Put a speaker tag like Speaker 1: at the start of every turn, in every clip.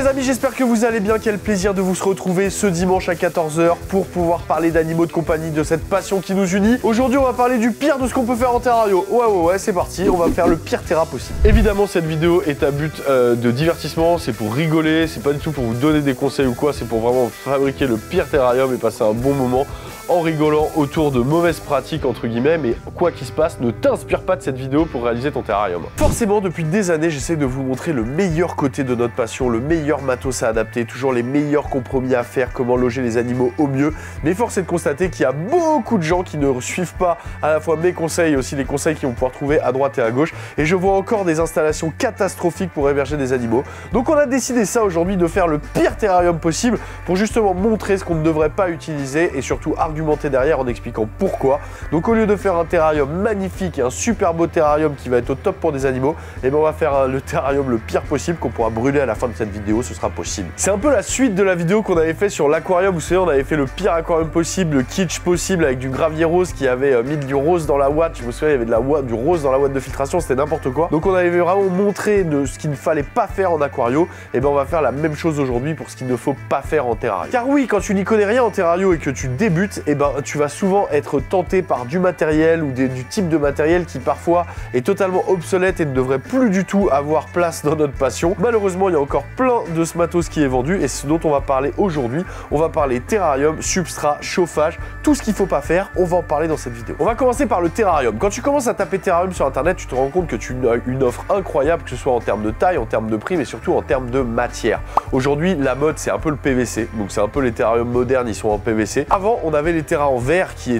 Speaker 1: les amis, j'espère que vous allez bien. Quel plaisir de vous se retrouver ce dimanche à 14 h pour pouvoir parler d'animaux de compagnie, de cette passion qui nous unit. Aujourd'hui, on va parler du pire de ce qu'on peut faire en terrario. Ouais, c'est parti, on va faire le pire terra possible. Évidemment, cette vidéo est à but de divertissement, c'est pour rigoler, c'est pas du tout pour vous donner des conseils ou quoi, c'est pour vraiment fabriquer le pire terrarium et passer un bon moment en rigolant autour de mauvaises pratiques entre guillemets, mais quoi qu'il se passe, ne t'inspire pas de cette vidéo pour réaliser ton terrarium. Forcément, depuis des années, j'essaie de vous montrer le meilleur côté de notre passion, le meilleur matos à adapter, toujours les meilleurs compromis à faire, comment loger les animaux au mieux. Mais force est de constater qu'il y a beaucoup de gens qui ne suivent pas à la fois mes conseils et aussi les conseils qu'ils vont pouvoir trouver à droite et à gauche. Et je vois encore des installations catastrophiques pour héberger des animaux. Donc on a décidé ça aujourd'hui, de faire le pire terrarium possible pour justement montrer ce qu'on ne devrait pas utiliser et surtout argumenter derrière en expliquant pourquoi. Donc au lieu de faire un terrarium magnifique et un super beau terrarium qui va être au top pour des animaux, et ben on va faire le terrarium le pire possible qu'on pourra brûler à la fin de cette vidéo, ce sera possible. C'est un peu la suite de la vidéo qu'on avait fait sur l'aquarium. Vous savez, on avait fait le pire aquarium possible, le kitsch possible avec du gravier rose qui avait mis du rose dans la ouate. Je me souviens, il y avait du rose dans la ouate de filtration, c'était n'importe quoi. Donc on avait vraiment montré ce qu'il ne fallait pas faire en aquario. Et ben on va faire la même chose aujourd'hui pour ce qu'il ne faut pas faire en terrario. Car oui, quand tu n'y connais rien en terrario et que tu débutes, et ben tu vas souvent être tenté par du matériel ou du type de matériel qui parfois est totalement obsolète et ne devrait plus du tout avoir place dans notre passion. Malheureusement, il y a encore plein de ce matos qui est vendu et c'est ce dont on va parler aujourd'hui. On va parler terrarium, substrat, chauffage, tout ce qu'il faut pas faire, on va en parler dans cette vidéo. On va commencer par le terrarium. Quand tu commences à taper terrarium sur internet, tu te rends compte que tu as une offre incroyable, que ce soit en termes de taille, en termes de prix, mais surtout en termes de matière. Aujourd'hui, la mode, c'est un peu le PVC, donc c'est un peu les terrariums modernes, ils sont en PVC. Avant, on avait les terras en verre qui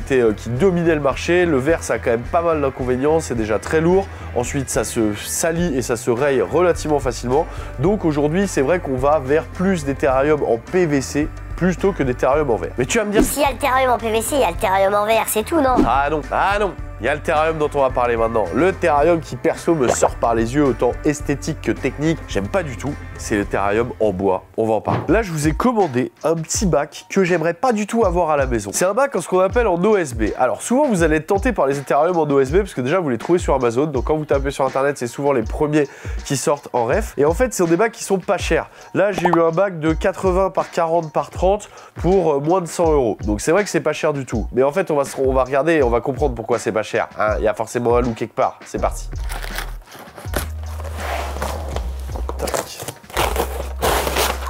Speaker 1: dominaient le marché. Le verre, ça a quand même pas mal d'inconvénients, c'est déjà très lourd. Ensuite, ça se salit et ça se raye relativement facilement. Donc aujourd'hui, c'est vrai qu'on va vers plus des terrariums en PVC plutôt que des terrariums en verre. Mais tu vas me dire...
Speaker 2: S'il y a le terrarium en PVC, il y a le terrarium en verre, c'est tout, non?
Speaker 1: Ah non, il y a le terrarium dont on va parler maintenant. Le terrarium qui perso me sort par les yeux, autant esthétique que technique. J'aime pas du tout. C'est le terrarium en bois. On va en parler. Là, je vous ai commandé un petit bac que j'aimerais pas du tout avoir à la maison. C'est un bac ce qu'on appelle en OSB. Alors souvent, vous allez être tenté par les terrariums en OSB parce que déjà, vous les trouvez sur Amazon. Donc quand vous tapez sur internet, c'est souvent les premiers qui sortent en ref. Et en fait, ce sont des bacs qui sont pas chers. Là, j'ai eu un bac de 80 par 40 par 30 pour moins de 100 €. Donc c'est vrai que c'est pas cher du tout. Mais en fait, on va regarder et on va comprendre pourquoi c'est pas cher. Hein, il y a forcément un loup quelque part. C'est parti.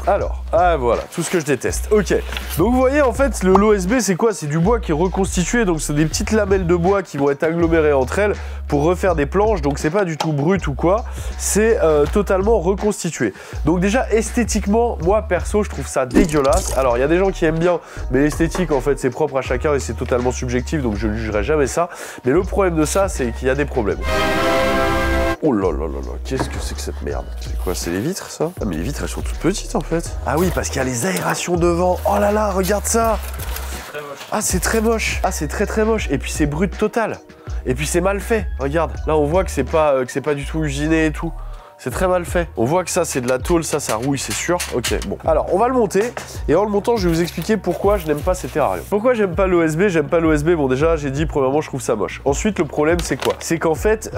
Speaker 1: Alors, voilà, tout ce que je déteste. Ok, donc vous voyez en fait l'OSB c'est quoi? C'est du bois qui est reconstitué, donc c'est des petites lamelles de bois qui vont être agglomérées entre elles pour refaire des planches, donc c'est pas du tout brut ou quoi, c'est totalement reconstitué. Donc déjà esthétiquement, moi perso je trouve ça dégueulasse. Alors il y a des gens qui aiment bien, mais l'esthétique en fait c'est propre à chacun et c'est totalement subjectif, donc je ne jugerai jamais ça. Mais le problème de ça c'est qu'il y a des problèmes. Oh là là là là, qu'est-ce que c'est que cette merde? C'est quoi, c'est les vitres ça? Ah mais les vitres elles sont toutes petites en fait. Ah oui, parce qu'il y a les aérations devant. Oh là là, regarde ça. C'est très moche. Ah c'est très moche. Ah c'est très moche. Et puis c'est brut total. Et puis c'est mal fait. Regarde, là on voit que c'est pas du tout usiné et tout. C'est très mal fait. On voit que ça, c'est de la tôle, ça rouille, c'est sûr. Ok, bon. Alors, on va le monter. Et en le montant, je vais vous expliquer pourquoi je n'aime pas ces terrariums. Pourquoi j'aime pas l'OSB? J'aime pas l'OSB. Bon, déjà, j'ai dit, premièrement, je trouve ça moche. Ensuite, le problème, c'est quoi? C'est qu'en fait,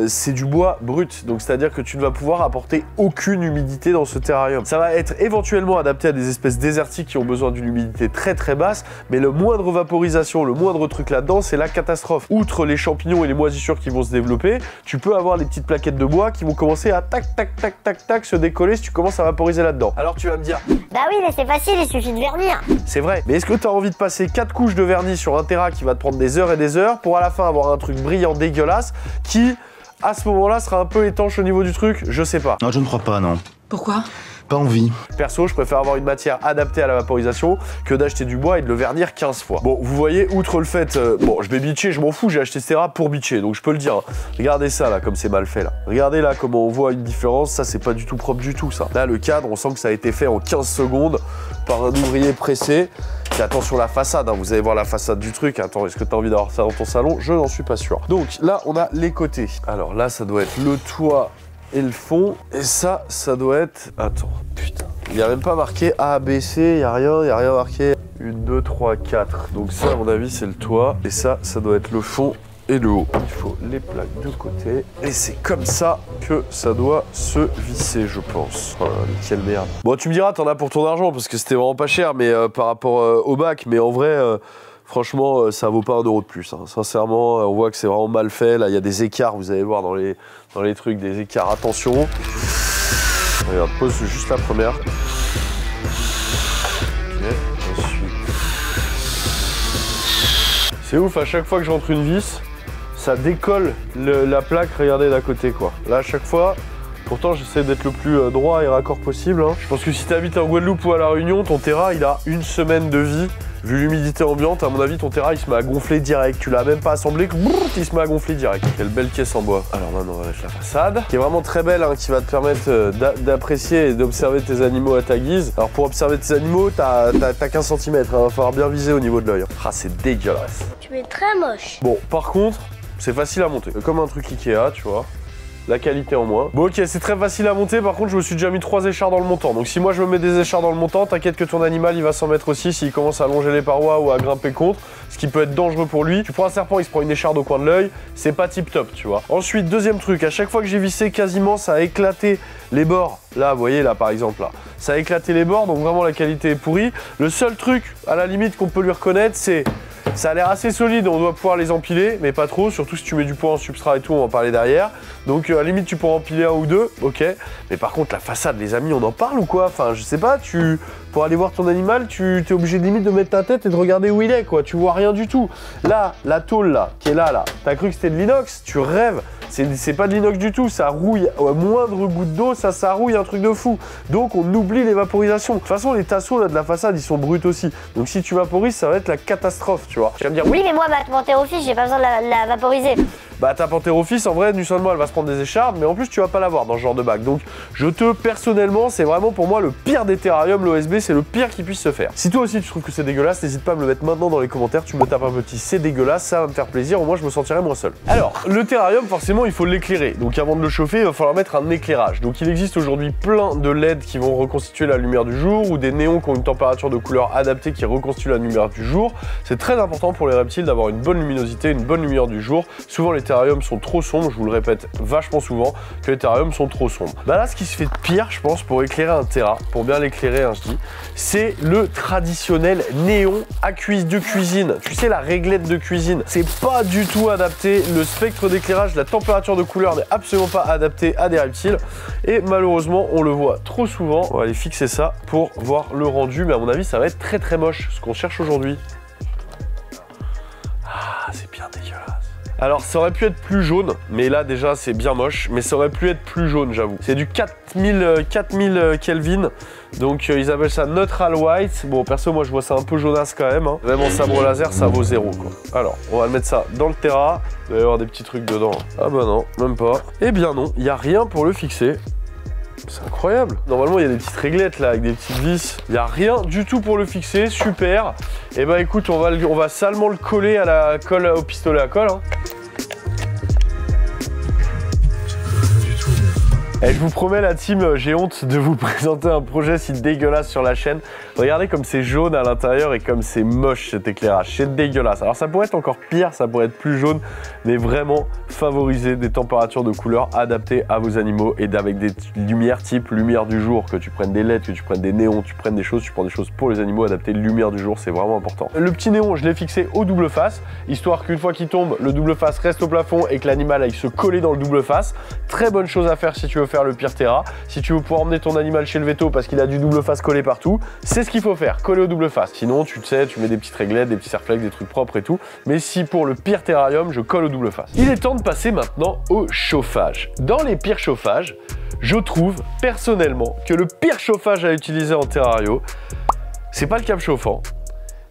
Speaker 1: c'est du bois brut. Donc, c'est-à-dire que tu ne vas pouvoir apporter aucune humidité dans ce terrarium. Ça va être éventuellement adapté à des espèces désertiques qui ont besoin d'une humidité très basse. Mais le moindre vaporisation, le moindre truc là-dedans, c'est la catastrophe. Outre les champignons et les moisissures qui vont se développer, tu peux avoir les petites plaquettes de bois qui vont commencer à tac se décoller si tu commences à vaporiser là-dedans. Alors tu vas me dire...
Speaker 2: Bah oui, mais c'est facile, il suffit de vernir.
Speaker 1: C'est vrai, mais est-ce que tu as envie de passer 4 couches de vernis sur un terra qui va te prendre des heures et des heures pour à la fin avoir un truc brillant dégueulasse qui, à ce moment-là, sera un peu étanche au niveau du truc? Je sais pas.
Speaker 3: Non, je ne crois pas, non.
Speaker 4: Pourquoi?
Speaker 3: Pas envie.
Speaker 1: Perso, je préfère avoir une matière adaptée à la vaporisation que d'acheter du bois et de le vernir 15 fois. Bon, vous voyez, outre le fait... bon, je vais bitcher, je m'en fous, j'ai acheté ce terra pour bitcher, donc je peux le dire. Regardez ça, là, comme c'est mal fait, là. Regardez, là, comment on voit une différence. Ça, c'est pas du tout propre du tout, ça. Là, le cadre, on sent que ça a été fait en 15 secondes par un ouvrier pressé. Et attention la façade, hein, vous allez voir la façade du truc. Attends, est-ce que tu as envie d'avoir ça dans ton salon? Je n'en suis pas sûr. Donc, là, on a les côtés. Alors là, ça doit être le toit et le fond. Et ça doit être... Attends, putain. Il n'y a même pas marqué A, B, C, il n'y a rien marqué. 1, 2, 3, 4. Donc ça, à mon avis, c'est le toit. Et ça doit être le fond et et le haut. Il faut les plaques de côté. Et c'est comme ça que ça doit se visser, je pense. Oh là là, quelle merde. Bon, tu me diras, t'en as pour ton argent, parce que c'était vraiment pas cher, mais par rapport au bac. Mais en vrai, franchement, ça vaut pas 1 € de plus. Hein. Sincèrement, on voit que c'est vraiment mal fait. Là, il y a des écarts, vous allez voir dans les trucs, des écarts. Attention. Regarde, pose juste la première. Ok, ensuite. C'est ouf, à chaque fois que je rentre une vis, ça décolle la plaque, regardez d'à côté quoi. Là, à chaque fois, pourtant j'essaie d'être le plus droit et raccord possible. Hein. Je pense que si tu habites en Guadeloupe ou à La Réunion, ton terrain il a 1 semaine de vie. Vu l'humidité ambiante, à mon avis, ton terrain il se met à gonfler direct. Tu l'as même pas assemblé, il se met à gonfler direct. Quelle belle caisse en bois. Alors maintenant, on va mettre la façade, qui est vraiment très belle, hein, qui va te permettre d'apprécier et d'observer tes animaux à ta guise. Alors pour observer tes animaux, t'as 15 cm, hein, va falloir bien viser au niveau de l'œil. Ah, c'est dégueulasse.
Speaker 2: Tu es très moche.
Speaker 1: Bon, par contre, c'est facile à monter. Comme un truc Ikea, tu vois. La qualité en moins. Bon ok, c'est très facile à monter, par contre je me suis déjà mis 3 échards dans le montant. Donc si moi je me mets des échards dans le montant, t'inquiète que ton animal il va s'en mettre aussi s'il commence à longer les parois ou à grimper contre, ce qui peut être dangereux pour lui. Tu prends un serpent, il se prend une écharde au coin de l'œil, c'est pas tip top, tu vois. Ensuite, deuxième truc, à chaque fois que j'ai vissé quasiment, ça a éclaté les bords. Là, vous voyez là par exemple là, ça a éclaté les bords, donc vraiment la qualité est pourrie. Le seul truc, à la limite qu'on peut lui reconnaître, c'est ça a l'air assez solide, on doit pouvoir les empiler, mais pas trop, surtout si tu mets du poids en substrat et tout, on va en parler derrière. Donc à la limite tu pourras empiler 1 ou 2, ok. Mais par contre la façade, les amis, on en parle ou quoi? Enfin je sais pas, pour aller voir ton animal, tu es obligé limite de mettre ta tête et de regarder où il est quoi, tu vois rien du tout. Là, la tôle là, qui est là, t'as cru que c'était de l'inox, tu rêves. C'est pas de l'inox du tout, ça rouille au moindre goutte d'eau, ça rouille un truc de fou. Donc on oublie les vaporisations. De toute façon les tasseaux là de la façade ils sont bruts aussi. Donc si tu vaporises ça va être la catastrophe, tu vois. Tu vas me dire
Speaker 2: oui mais moi ma Panthérophis j'ai pas besoin de la vaporiser.
Speaker 1: Bah ta Panthérophis en vrai, non seulement elle va se prendre des échardes, mais en plus tu vas pas l'avoir dans ce genre de bac. Donc personnellement, c'est vraiment pour moi le pire des terrariums, l'OSB, c'est le pire qui puisse se faire. Si toi aussi tu trouves que c'est dégueulasse, n'hésite pas à me le mettre maintenant dans les commentaires, tu me tapes un petit c'est dégueulasse, ça va me faire plaisir, au moins je me sentirai moins seul. Alors, le terrarium forcément il faut l'éclairer, donc avant de le chauffer, il va falloir mettre un éclairage. Donc il existe aujourd'hui plein de LED qui vont reconstituer la lumière du jour, ou des néons qui ont une température de couleur adaptée qui reconstituent la lumière du jour. C'est très important pour les reptiles d'avoir une bonne luminosité, une bonne lumière du jour. Souvent les terrariums sont trop sombres, je vous le répète vachement souvent, que les terrariums sont trop sombres. Bah là, ce qui se fait de pire, je pense, pour éclairer un terra, pour bien l'éclairer, hein, je dis, c'est le traditionnel néon de cuisine. Tu sais, la réglette de cuisine. C'est pas du tout adapté. Le spectre d'éclairage, la température de couleur n'est absolument pas adaptée à des reptiles. Et malheureusement, on le voit trop souvent. On va aller fixer ça pour voir le rendu, mais à mon avis, ça va être très très moche, ce qu'on cherche aujourd'hui. Ah, c'est bien dégueulasse. Alors ça aurait pu être plus jaune, mais là déjà c'est bien moche, mais ça aurait pu être plus jaune j'avoue. C'est du 4000 Kelvin, donc ils appellent ça Neutral White. Bon perso moi je vois ça un peu jaunasse quand même, hein. Même en sabre laser ça vaut 0 quoi. Alors on va le mettre ça dans le terra, il va y avoir des petits trucs dedans. Ah bah non, même pas. Eh bien non, il n'y a rien pour le fixer. C'est incroyable. Normalement, il y a des petites réglettes là avec des petites vis. Il n'y a rien du tout pour le fixer. Super. Et bah écoute, on va salement le coller à la colle au pistolet à colle. Hein. Et je vous promets la team, j'ai honte de vous présenter un projet si dégueulasse sur la chaîne. Regardez comme c'est jaune à l'intérieur et comme c'est moche cet éclairage, c'est dégueulasse. Alors ça pourrait être encore pire, ça pourrait être plus jaune, mais vraiment favoriser des températures de couleur adaptées à vos animaux et avec des lumières type lumière du jour, que tu prennes des LED, que tu prennes des néons, tu prends des choses pour les animaux adaptées lumière du jour, c'est vraiment important. Le petit néon, je l'ai fixé au double face, histoire qu'une fois qu'il tombe, le double face reste au plafond et que l'animal aille se coller dans le double face. Très bonne chose à faire si tu veux faire le pire terra. Si tu veux pouvoir emmener ton animal chez le veto parce qu'il a du double face collé partout, c'est ce qu'il faut faire, coller au double face. Sinon, tu sais, tu mets des petites réglettes, des petits serflex, des trucs propres et tout. Mais si pour le pire terrarium, je colle au double face. Il est temps de passer maintenant au chauffage. Dans les pires chauffages, je trouve personnellement que le pire chauffage à utiliser en terrario, c'est pas le câble chauffant.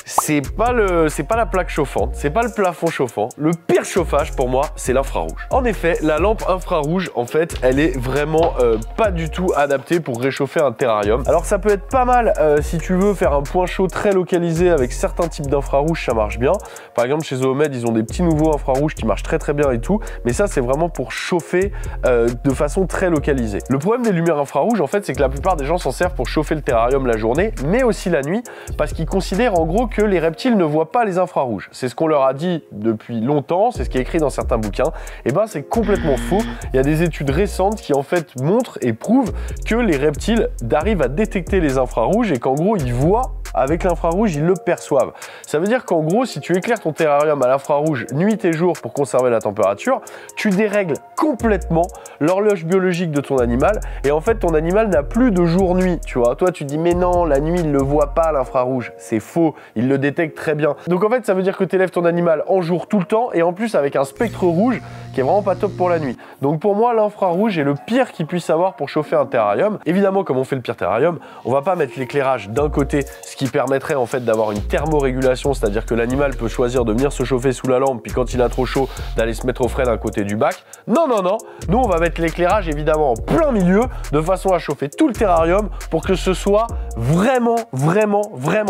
Speaker 1: C'est pas la plaque chauffante, c'est pas le plafond chauffant. Le pire chauffage pour moi, c'est l'infrarouge. En effet, la lampe infrarouge, en fait, elle est vraiment pas du tout adaptée pour réchauffer un terrarium. Alors ça peut être pas mal si tu veux faire un point chaud très localisé avec certains types d'infrarouge, ça marche bien. Par exemple, chez Zoomed, ils ont des petits nouveaux infrarouges qui marchent très très bien et tout. Mais ça, c'est vraiment pour chauffer de façon très localisée. Le problème des lumières infrarouges, en fait, c'est que la plupart des gens s'en servent pour chauffer le terrarium la journée, mais aussi la nuit, parce qu'ils considèrent en gros que que les reptiles ne voient pas les infrarouges. C'est ce qu'on leur a dit depuis longtemps, c'est ce qui est écrit dans certains bouquins. Et ben c'est complètement faux. Il y a des études récentes qui en fait montrent et prouvent que les reptiles arrivent à détecter les infrarouges et qu'en gros ils voient avec l'infrarouge, ils le perçoivent. Ça veut dire qu'en gros, si tu éclaires ton terrarium à l'infrarouge nuit et jour pour conserver la température, tu dérègles complètement l'horloge biologique de ton animal et en fait, ton animal n'a plus de jour-nuit, tu vois. Toi, tu dis, mais non, la nuit, il ne le voit pas, l'infrarouge. C'est faux, il le détecte très bien. Donc en fait, ça veut dire que tu élèves ton animal en jour tout le temps et en plus avec un spectre rouge qui est vraiment pas top pour la nuit. Donc pour moi, l'infrarouge est le pire qu'il puisse avoir pour chauffer un terrarium. Évidemment, comme on fait le pire terrarium, on va pas mettre l'éclairage d'un côté, ce qui permettrait en fait d'avoir une thermorégulation, c'est-à-dire que l'animal peut choisir de venir se chauffer sous la lampe, puis quand il a trop chaud, d'aller se mettre au frais d'un côté du bac. Non, non, non, nous on va mettre l'éclairage évidemment en plein milieu, de façon à chauffer tout le terrarium pour que ce soit vraiment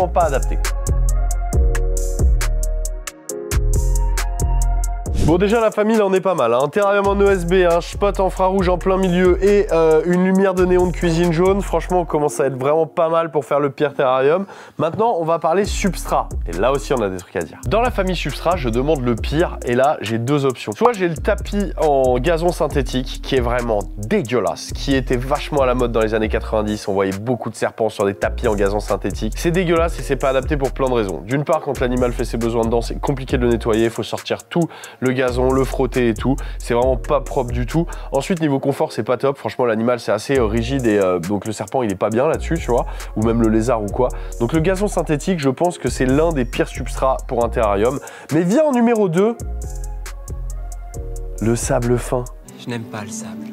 Speaker 1: pas adapté. Bon déjà la famille là, on est pas mal, hein. Un terrarium en ESB, un spot infrarouge en plein milieu et une lumière de néon de cuisine jaune. Franchement on commence à être vraiment pas mal pour faire le pire terrarium. Maintenant on va parler substrat et là aussi on a des trucs à dire. Dans la famille substrat je demande le pire et là j'ai deux options. Soit j'ai le tapis en gazon synthétique qui est vraiment dégueulasse, qui était vachement à la mode dans les années 90, on voyait beaucoup de serpents sur des tapis en gazon synthétique. C'est dégueulasse et c'est pas adapté pour plein de raisons. D'une part quand l'animal fait ses besoins dedans c'est compliqué de le nettoyer, il faut sortir tout le gazon, le frotter et tout, c'est vraiment pas propre du tout. Ensuite niveau confort c'est pas top, franchement l'animal c'est assez rigide et donc le serpent il est pas bien là-dessus tu vois, ou même le lézard ou quoi. Donc le gazon synthétique je pense que c'est l'un des pires substrats pour un terrarium. Mais vient en numéro 2, le sable fin.
Speaker 3: Je n'aime pas le sable.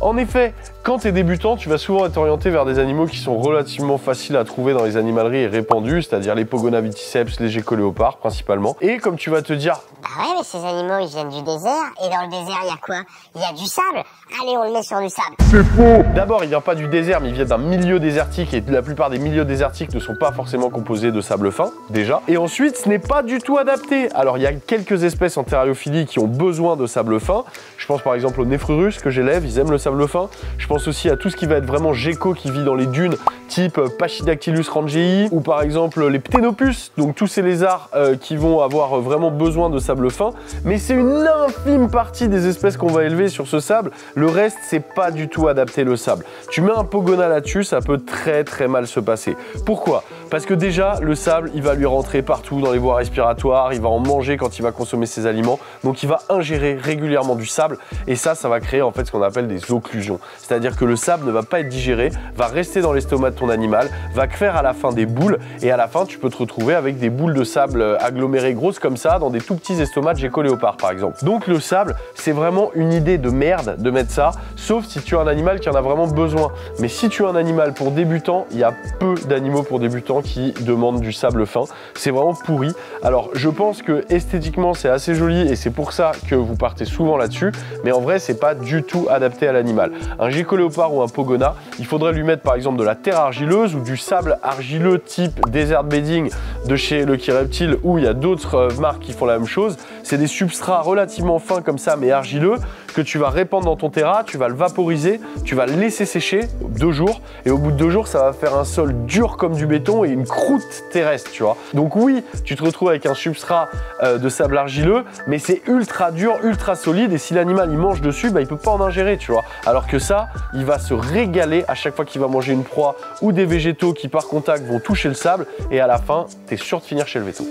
Speaker 1: En effet, quand tu es débutant, tu vas souvent être orienté vers des animaux qui sont relativement faciles à trouver dans les animaleries et répandus, c'est-à-dire les Pogona viticeps, les gécoléopards principalement. Et comme tu vas te dire,
Speaker 2: Bah ouais, mais ces animaux, ils viennent du désert, et dans le désert, il y a quoi? Il y a du sable. Allez, on le met sur du sable.
Speaker 1: c'est faux! D'abord, il vient pas du désert, mais il vient d'un milieu désertique, et la plupart des milieux désertiques ne sont pas forcément composés de sable fin, déjà. Et ensuite, ce n'est pas du tout adapté. Alors, il y a quelques espèces en terrariophilie qui ont besoin de sable fin. Je pense par exemple aux Nephrurus que j'élève, ils aiment le sable fin. Je pense aussi à tout ce qui va être vraiment gecko qui vit dans les dunes, type Pachydactylus rangei, ou par exemple les Pténopus, donc tous ces lézards qui vont avoir vraiment besoin de sable fin. Mais c'est une infime partie des espèces qu'on va élever sur ce sable. Le reste, c'est pas du tout adapté le sable. Tu mets un Pogona là-dessus, ça peut très mal se passer. Pourquoi? Parce que déjà, le sable, il va lui rentrer partout dans les voies respiratoires, il va en manger quand il va consommer ses aliments, donc il va ingérer régulièrement du sable, et ça va créer en fait ce qu'on appelle des occlusions. C'est-à-dire que le sable ne va pas être digéré, va rester dans l'estomac de ton animal, va faire à la fin des boules, et à la fin, tu peux te retrouver avec des boules de sable agglomérées grosses comme ça, dans des tout petits estomacs de gécoléopards par exemple. Donc le sable, c'est vraiment une idée de merde de mettre ça, sauf si tu as un animal qui en a vraiment besoin. Mais si tu as un animal pour débutant, il y a peu d'animaux pour débutants qui demandent du sable fin. C'est vraiment pourri. Alors je pense que esthétiquement c'est assez joli et c'est pour ça que vous partez souvent là-dessus, mais en vrai c'est pas du tout adapté à l'animal. Un gécoléopard ou un Pogona, il faudrait lui mettre par exemple de la terre argileuse ou du sable argileux type desert bedding de chez Lucky Reptile, où il y a d'autres marques qui font la même chose. C'est des substrats relativement fins comme ça mais argileux que tu vas répandre dans ton terrain, tu vas le vaporiser, tu vas le laisser sécher 2 jours et au bout de 2 jours ça va faire un sol dur comme du béton et une croûte terrestre, tu vois. Donc oui, tu te retrouves avec un substrat de sable argileux, mais c'est ultra dur, ultra solide, et si l'animal il mange dessus, bah, il peut pas en ingérer, tu vois. Alors que ça, il va se régaler à chaque fois qu'il va manger une proie ou des végétaux qui par contact vont toucher le sable, et à la fin, tu es sûr de finir chez le veto.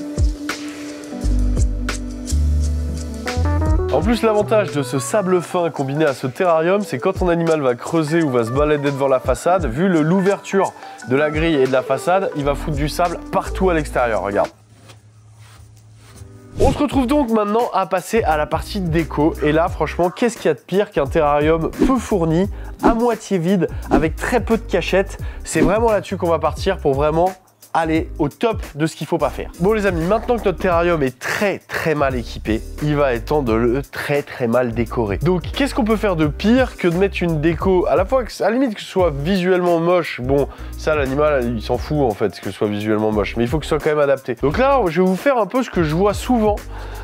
Speaker 1: En plus, l'avantage de ce sable fin combiné à ce terrarium, c'est quand ton animal va creuser ou va se balader devant la façade, vu l'ouverture de la grille et de la façade, il va foutre du sable partout à l'extérieur, regarde. On se retrouve donc maintenant à passer à la partie déco, et là franchement qu'est-ce qu'il y a de pire qu'un terrarium peu fourni, à moitié vide, avec très peu de cachettes. C'est vraiment là-dessus qu'on va partir pour vraiment aller au top de ce qu'il faut pas faire. Bon les amis, maintenant que notre terrarium est très mal équipé, il va être temps de le très mal décorer. Donc qu'est-ce qu'on peut faire de pire que de mettre une déco à la fois, à la limite que ce soit visuellement moche, bon ça l'animal il s'en fout en fait que ce soit visuellement moche, mais il faut que ce soit quand même adapté. Donc là je vais vous faire un peu ce que je vois souvent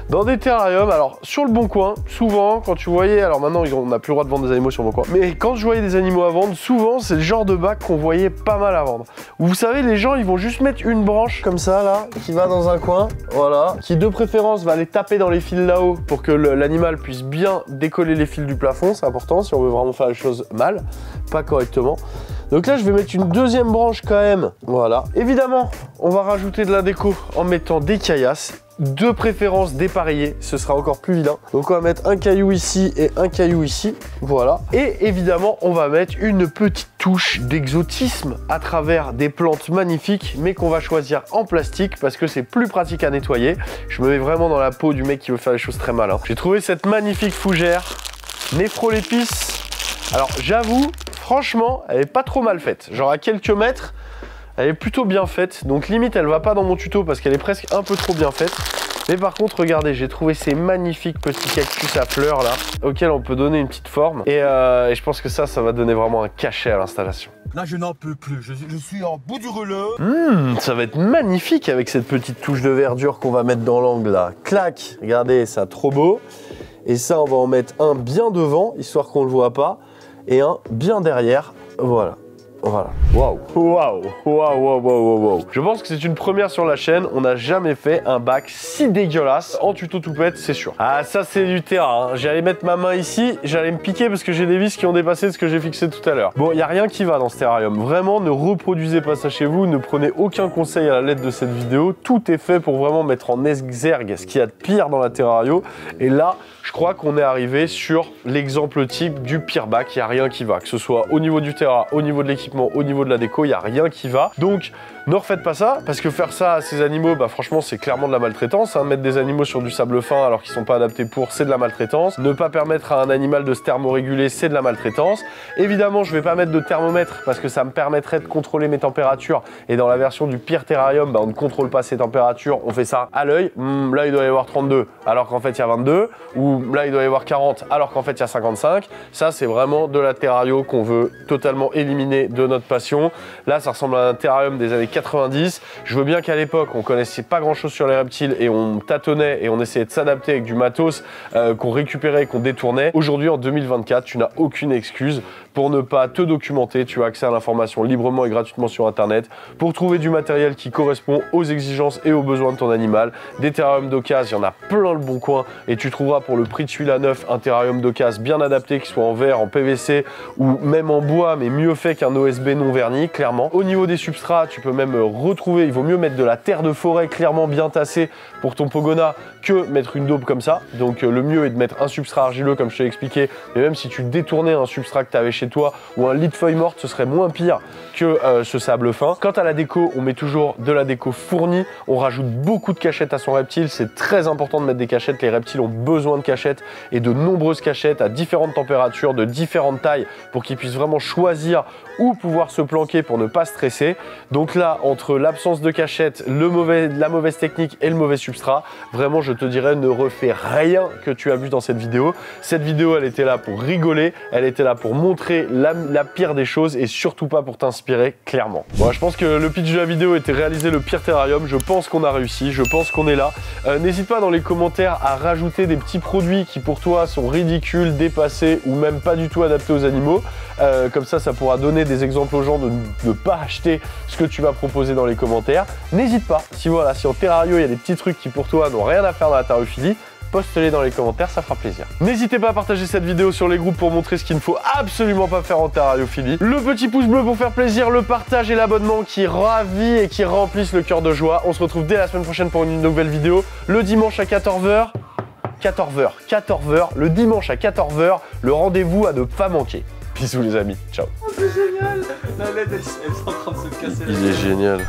Speaker 1: dans des terrariums. Alors sur le Bon Coin, souvent quand tu voyais, alors maintenant on n'a plus le droit de vendre des animaux sur le Bon Coin, mais quand je voyais des animaux à vendre, souvent c'est le genre de bac qu'on voyait pas mal à vendre. Où vous savez, les gens ils vont juste mettre une branche comme ça là, qui va dans un coin, voilà, qui de préférence va aller taper dans les fils là-haut pour que l'animal puisse bien décoller les fils du plafond, c'est important si on veut vraiment faire les choses mal, pas correctement. Donc là je vais mettre une deuxième branche quand même, voilà. Évidemment, on va rajouter de la déco en mettant des caillasses. De préférence dépareillées, ce sera encore plus vilain. Donc on va mettre un caillou ici et un caillou ici, voilà. Et évidemment, on va mettre une petite touche d'exotisme à travers des plantes magnifiques, mais qu'on va choisir en plastique parce que c'est plus pratique à nettoyer. Je me mets vraiment dans la peau du mec qui veut faire les choses très mal. J'ai trouvé cette magnifique fougère, Néphrolepis. Alors j'avoue, franchement, elle est pas trop mal faite. Genre à quelques mètres, elle est plutôt bien faite, donc limite elle va pas dans mon tuto parce qu'elle est presque un peu trop bien faite. Mais par contre, regardez, j'ai trouvé ces magnifiques petits cactus à fleurs là, auxquels on peut donner une petite forme. Et je pense que ça va donner vraiment un cachet à l'installation.
Speaker 3: Là, je n'en peux plus, je suis en bout du rouleau.
Speaker 1: Ça va être magnifique avec cette petite touche de verdure qu'on va mettre dans l'angle là. Clac, regardez, ça trop beau. Et ça, on va en mettre un bien devant, histoire qu'on le voit pas, et un bien derrière, voilà. Voilà. Waouh. Waouh. Waouh, waouh, waouh, waouh. Je pense que c'est une première sur la chaîne. On n'a jamais fait un bac si dégueulasse en tuto tout pète, c'est sûr. Ah, ça, c'est du terrain. Hein. J'allais mettre ma main ici, j'allais me piquer parce que j'ai des vis qui ont dépassé ce que j'ai fixé tout à l'heure. Bon, il n'y a rien qui va dans ce terrarium. Vraiment, ne reproduisez pas ça chez vous. Ne prenez aucun conseil à la lettre de cette vidéo. Tout est fait pour vraiment mettre en exergue ce qu'il y a de pire dans la terrario. Et là, je crois qu'on est arrivé sur l'exemple type du pire bac. Il n'y a rien qui va. Que ce soit au niveau du terrain, au niveau de l'équipement, au niveau de la déco, il n'y a rien qui va. Donc, ne refaites pas ça, parce que faire ça à ces animaux, bah franchement, c'est clairement de la maltraitance. Hein. Mettre des animaux sur du sable fin alors qu'ils ne sont pas adaptés pour, c'est de la maltraitance. Ne pas permettre à un animal de se thermoréguler, c'est de la maltraitance. Évidemment, je ne vais pas mettre de thermomètre parce que ça me permettrait de contrôler mes températures. Et dans la version du pire terrarium, bah, on ne contrôle pas ses températures, on fait ça à l'œil. Là, il doit y avoir 32, alors qu'en fait, il y a 22. Ou là, il doit y avoir 40, alors qu'en fait, il y a 55. Ça, c'est vraiment de la terrario qu'on veut totalement éliminer de notre passion. Là, ça ressemble à un terrarium des années 90. Je veux bien qu'à l'époque, on connaissait pas grand chose sur les reptiles et on tâtonnait et on essayait de s'adapter avec du matos qu'on récupérait et qu'on détournait. Aujourd'hui, en 2024, tu n'as aucune excuse pour ne pas te documenter. Tu as accès à l'information librement et gratuitement sur Internet pour trouver du matériel qui correspond aux exigences et aux besoins de ton animal. Des terrariums d'occasion, il y en a plein le Bon Coin et tu trouveras pour le prix de celui-là neuf un terrarium d'occasion bien adapté, qui soit en verre, en PVC ou même en bois, mais mieux fait qu'un OSB non verni, clairement. Au niveau des substrats, tu peux même retrouver, il vaut mieux mettre de la terre de forêt clairement bien tassée pour ton pogona que mettre une daube comme ça. Donc le mieux est de mettre un substrat argileux comme je t'ai expliqué, mais même si tu détournais un substrat que tu avais chez toi ou un lit de feuilles mortes, ce serait moins pire que ce sable fin. Quant à la déco, on met toujours de la déco fournie, on rajoute beaucoup de cachettes à son reptile, c'est très important de mettre des cachettes, les reptiles ont besoin de cachettes et de nombreuses cachettes à différentes températures, de différentes tailles pour qu'ils puissent vraiment choisir où pouvoir se planquer pour ne pas stresser. Donc là, entre l'absence de cachette, la mauvaise technique et le mauvais substrat, vraiment je te dirais ne refais rien que tu as vu dans cette vidéo. Cette vidéo, elle était là pour rigoler, elle était là pour montrer la pire des choses et surtout pas pour t'inspirer, clairement. Bon, je pense que le pitch de la vidéo était réaliser le pire terrarium, je pense qu'on a réussi, je pense qu'on est là. N'hésite pas dans les commentaires à rajouter des petits produits qui pour toi sont ridicules, dépassés ou même pas du tout adaptés aux animaux. Comme ça pourra donner des exemples aux gens de ne pas acheter ce que tu vas proposer dans les commentaires. N'hésite pas, si en terrario il y a des petits trucs qui pour toi n'ont rien à faire dans la terrariophilie, poste-les dans les commentaires, ça fera plaisir. N'hésitez pas à partager cette vidéo sur les groupes pour montrer ce qu'il ne faut absolument pas faire en terrariophilie. Le petit pouce bleu pour faire plaisir, le partage et l'abonnement qui ravit et qui remplissent le cœur de joie. On se retrouve dès la semaine prochaine pour une nouvelle vidéo, le dimanche à 14h. 14h, le dimanche à 14h, le rendez-vous à ne pas manquer. Bisous les amis, ciao.
Speaker 3: Oh, c'est génial. La LED, elle est en train de se casser.
Speaker 1: Il est génial.